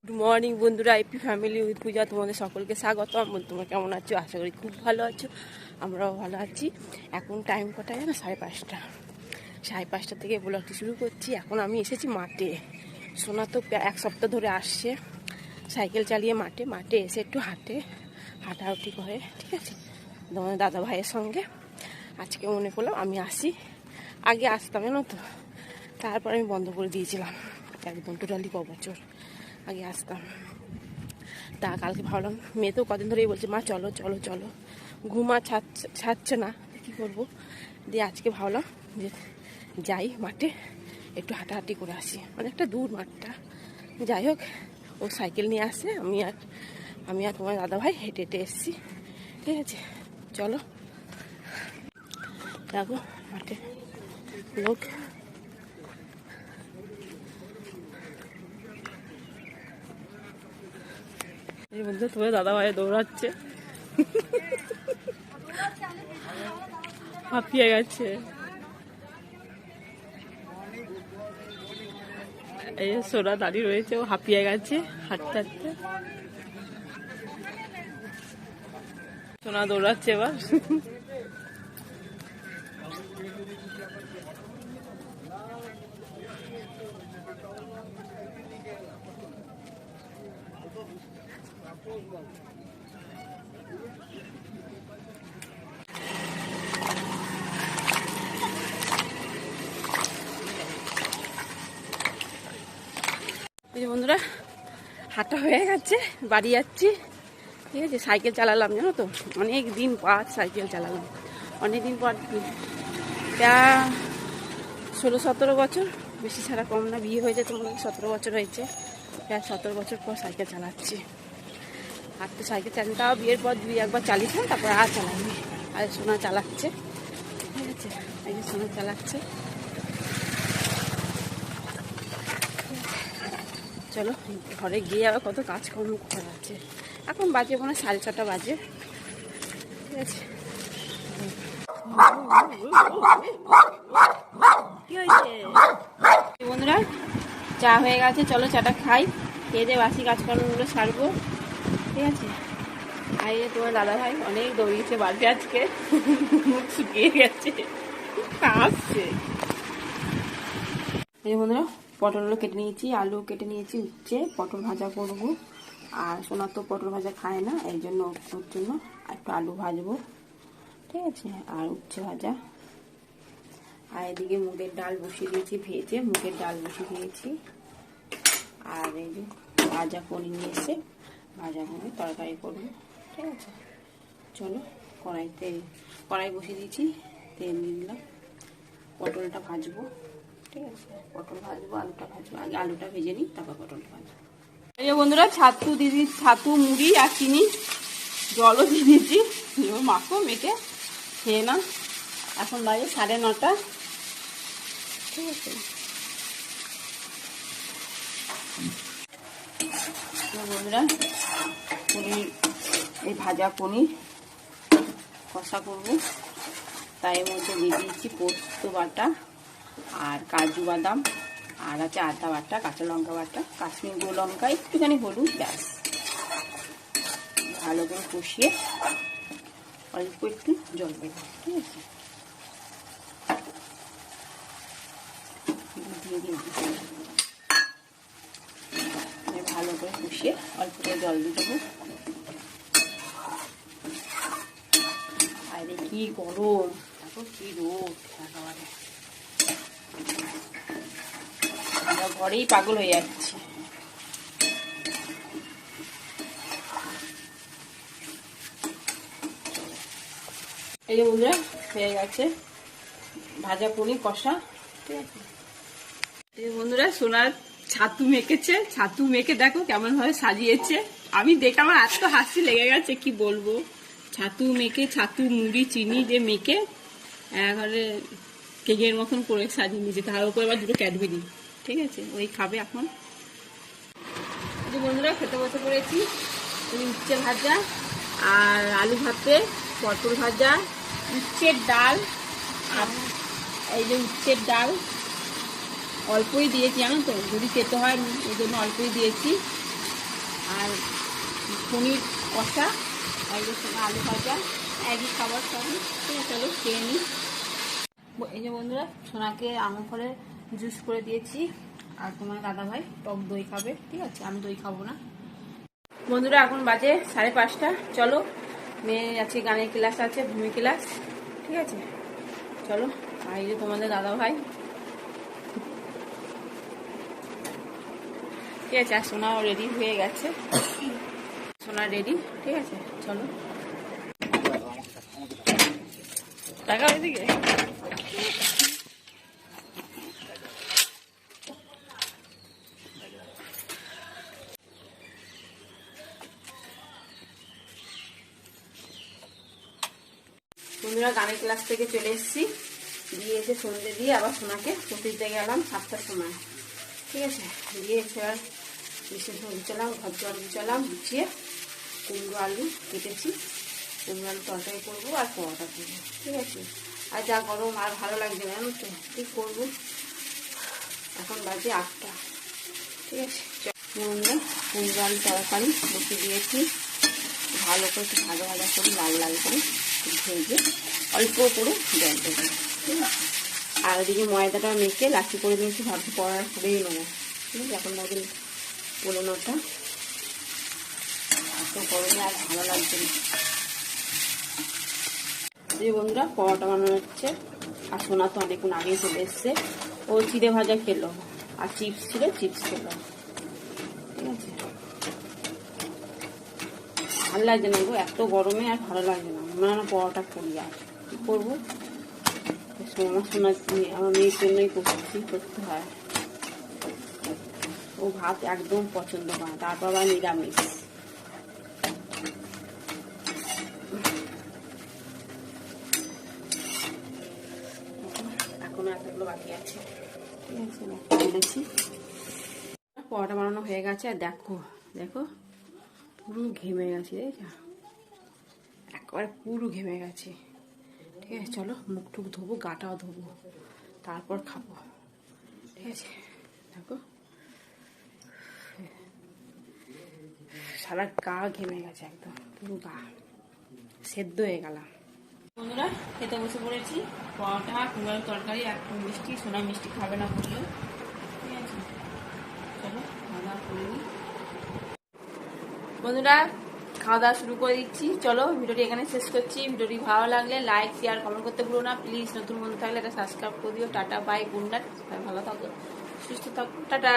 Good morning বন্ধুরা, AP family with পূজা তোমাদের সকলকে স্বাগত। তোমরা কেমন আছো? আশা করি খুব ভালো আছো, আমরাও ভালো আছি। এখন টাইম কটা জানো? 5:30। 5:30 থেকে ব্লগটি শুরু করছি। এখন আমি এসেছি মাঠে। সোনা তো এক সপ্তাহ ধরে আসছে সাইকেল চালিয়ে মাঠে এসে একটু হাঁটাহাঁটি করে, ঠিক আছে, তোমাদের দাদা ভাইয়ের সঙ্গে। আজকে মনে করলাম আমি আসি, আগে আসতাম জানো তো, তারপর আমি বন্ধ করে দিয়েছিলাম একদম টোটালি বছর আগে আসতাম। তা কালকে ভাবলাম, মেয়ে তো কদিন ধরেই বলছে মা চলো চলো চলো, ঘুমা ছাড়ছে না, কী করবো। দিয়ে আজকে ভাবলাম যে যাই মাঠে, একটু হাঁটাহাঁটি করে আসি। অনেকটা দূর মাঠটা, যাই হোক। ও সাইকেল নিয়ে আসে, আমি আর তোমার দাদা ভাই হেঁটে এসেছি, ঠিক আছে। চলো দেখো মাঠে লোক। এই বলতে তোমার দাদা ভাই দৌড়াচ্ছে, হাঁপিয়ে গেছে। এই সোনা দাঁড়িয়ে রয়েছে, ও হাঁপিয়ে গেছে হাঁটতে হাঁটতে। সোনা দৌড়াচ্ছে এবার। বন্ধুরা, হাঁটা হয়ে গেছে, বাড়ি যাচ্ছি, ঠিক আছে। সাইকেল চালালাম জানো তো, অনেক দিন পর সাইকেল চালালাম, অনেক দিন পর। প্রায় 16-17 বছর, বেশি ছাড়া কম না। বিয়ে হয়েছে তো মনে হয় 17 বছর হয়েছে, প্রায় 17 বছর পর সাইকেল চালাচ্ছি। আর তো সাইকেল চালিয়ে, তাও বিয়ের পর 2-1বার চালিয়েছিলাম, তারপর আর চালাইনি। আর সোনা চালাচ্ছে, ঠিক আছে, এই যে সোনা চালাচ্ছে। চলো ঘরে গিয়ে আবার কত কাজকর্ম করা আছে। এখন বাজে মনে হয় 6:30 বাজে, ঠিক আছে। কি হয়েছে বন্ধুরা? চা হয়ে গেছে, চলো চাটা খাই, খেয়ে দিয়ে বাসি কাজকর্মগুলো সারবো, ঠিক আছে। আর এই তোমার দাদা ভাই অনেক দৌড়িয়েছে বাড়িতে আজকে, মুখ শুকিয়ে গেছে, কাঁদছে। এই বন্ধুরা, পটলগুলো কেটে নিয়েছি, আলু কেটে নিয়েছি, উচ্ছে, পটল ভাজা করবো। আর সোনা তো পটল ভাজা খায় না, এই জন্য ওর জন্য একটু আলু ভাজবো, ঠিক আছে, আর উচ্ছে ভাজা। আর এদিকে মুগের ডাল বসিয়ে দিয়েছি, ভেজে মুগের ডাল বসিয়ে দিয়েছি। আর এই যে ভাজা পনির নিয়ে এসে ভাজা করে তরকারি করবো, ঠিক আছে। চলো কড়াই বসিয়ে দিয়েছি, তেল দিয়ে দিলাম, পটলটা ভাজবো, ঠিক আছে। পটল ভাজবো, আলুটা ভাজবো, আগে আলুটা ভেজে নিই, তারপর পটলটা ভাজবো। এই যে বন্ধুরা, ছাতু মুড়ি আর চিনি, জলও দিয়ে দিয়েছি, মাখো মেখে খেয়ে না। এখন বাজে 9:30, ঠিক আছে। বন্ধুরা, এই ভাজা পনির কষা করবো, তাই এর মধ্যে দিয়ে দিয়েছি পোস্ত বাটা আর কাজু বাদাম, আর আছে আদা বাটা, কাঁচা লঙ্কা বাটা, কাশ্মীর গোল লঙ্কা, একটুখানি হলুদ, ব্যাস। ভালো করে কষিয়ে অল্প একটু জল দেবো, ঠিক আছে। দিয়ে দিয়েছি, ভালো করে কষিয়ে অল্প করে জল দিয়ে দেবো। আরে কি গরম, এখন কি রোদ, একেবারে আমরা ঘরেই পাগল হয়ে যাচ্ছি। এই যে বন্ধুরা, হয়ে গেছে ভাজা পনির কষা, ঠিক আছে। এই বন্ধুরা, সোনার ছাতু মেখেছে, ছাতু মেখে দেখো কেমন ভাবে সাজিয়েছে। আমি দেখে আমার এত হাসি লেগে গেছে, কি বলবো। ছাতু মেখে, ছাতু মুড়ি চিনি দিয়ে মেখে একবারে কেকের মতন করে সাজিয়ে নিয়েছে, তার উপর এবার 2টো ক্যাডবেরি, ঠিক আছে, ওই খাবে এখন। বন্ধুরা, খেতে বসে পড়েছি। উচ্ছে ভাজা আর আলু ভাতে, পটল ভাজা, উচ্ছের ডাল, আর এই যে উচ্ছের ডাল অল্পই দিয়েছি জানো তো, যদি খেতে হয় এই জন্য অল্পই দিয়েছি। আর পনির কষা, আর এর সঙ্গে আলু ভাজা, একই খাবার সবই। ঠিক আছে, চলো খেয়ে নিই। এই যে বন্ধুরা, সোনাকে আঙুর ফলের জুস করে দিয়েছি, আর তোমার দাদা ভাই টক দই খাবে। ঠিক আছে, আমি দই খাবো না। বন্ধুরা এখন বাজে 5:30, চলো মেয়ে আছে, গানের ক্লাস আছে, ভূমি ক্লাস। ঠিক আছে চলো। আর এই যে তোমাদের দাদা ভাই। ঠিক আছে, আর সোনাও রেডি হয়ে গেছে, সোনা রেডি। ঠিক আছে চলো। টাকা ওইদিকে বন্ধুরা, গানের ক্লাস থেকে চলে এসেছি, দিয়ে এসে সন্ধ্যে দিয়ে আবার সোনাকে পড়তে দিতে গেলাম 7টার সময়। ঠিক আছে, দিয়ে এসে আর বিশেষ গুছালাম, ঘর জল গুছালাম, গুছিয়ে কুমড়ো আলু কেটেছি, কুমড়ো আলু তরকারি করবো আর পরোটা করবো। ঠিক আছে, আর যা গরম আর ভালো লাগছে না, জানো তো কী করবো। এখন বাজে 8টা। ঠিক আছে বন্ধুরা, কুমড়ো আলু তরকারি বসে দিয়েছি, ভালো করে একটু ভাজা ভাজা করে লাল লাল করে ভেজে অল্প করে জল দেবো। ঠিক আছে, আর ওদিকে ময়দাটা মেখে লাচি করে দিয়েছি, ভাবছি পড়ার করেই নেবো। ঠিক আছে, এখন বাজে 9:15। এত গরমে আর ভালো লাগছে না। এই বন্ধুরা, পরোটা বানানো হচ্ছে, আর সোনা তো অনেকক্ষণ আগেই চলে এসছে। ও চিড়ে ভাজা খেলো, আর চিপস ছিল, চিপস খেলো। ঠিক আছে, ভালো লাগছে না গো, এত গরমে আর ভালো লাগছে না। মনে হয় পরোটা করি, আর কী করবো, আমার মেয়ের জন্যই করতে হয়। ও ভাত একদম পছন্দ করে, তারপর আবার নিরামিষ। এখনো এতগুলো বাকি আছে। ঠিক আছে, বলেছি পরোটা বানানো হয়ে গেছে। আর দেখো দেখো, পুরো ঘেমে গেছে, দেখছো, একেবারে পুরো ঘেমে গেছে। ঠিক আছে চলো, মুখ টুক ধোবো, গাটাও ধোবো, তারপর খাবো। ঠিক আছে দেখো, সারা গা ঘেমে গেছে, একদম পুরো গা সেদ্ধ হয়ে গেলাম। বন্ধুরা, খেতে বসে পড়েছি, পরোটা, কুমড়োর তরকারি, আর মিষ্টি। সোনা মিষ্টি খাবে না বললো। ঠিক আছে চলো খাওয়া দাওয়া করে নিই। বন্ধুরা, খাওয়া দাওয়া শুরু করে দিচ্ছি, চলো ভিডিওটি এখানে শেষ করছি। ভিডিওটি ভালো লাগলে লাইক শেয়ার কমেন্ট করতে ভুলো না প্লিজ। নতুন বন্ধু থাকলে এটা সাবস্ক্রাইব করে দিও। টাটা বাই, গুড নাইট, ভালো থাকো, সুস্থ থাকো, টাটা।